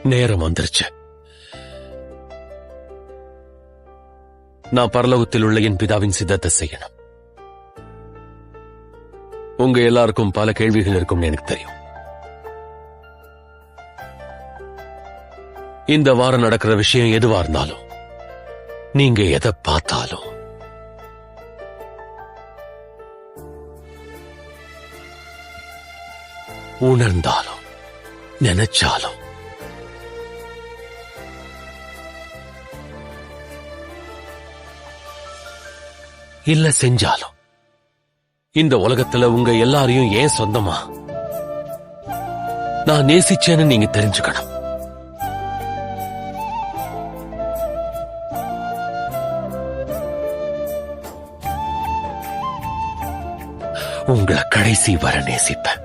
நேரம் வந்துருச்சு. நான் பரலோகத்தில் உள்ள என் பிதாவின் சித்தத்தை செய்யணும். உங்க எல்லாருக்கும் பல கேள்விகள் இருக்கும்னு எனக்கு தெரியும். இந்த வாரம் நடக்கிற விஷயம் எதுவா இருந்தாலும், நீங்க எதை பார்த்தாலும், உணர்ந்தாலும், நினைச்சாலும், இல்ல செஞ்சாலும், இந்த உலகத்துல உங்க எல்லாரையும் ஏன் சொந்தமா நான் நேசிச்சேன்னு நீங்க தெரிஞ்சுக்கணும். உங்களை கடைசி வர நேசிப்பேன்.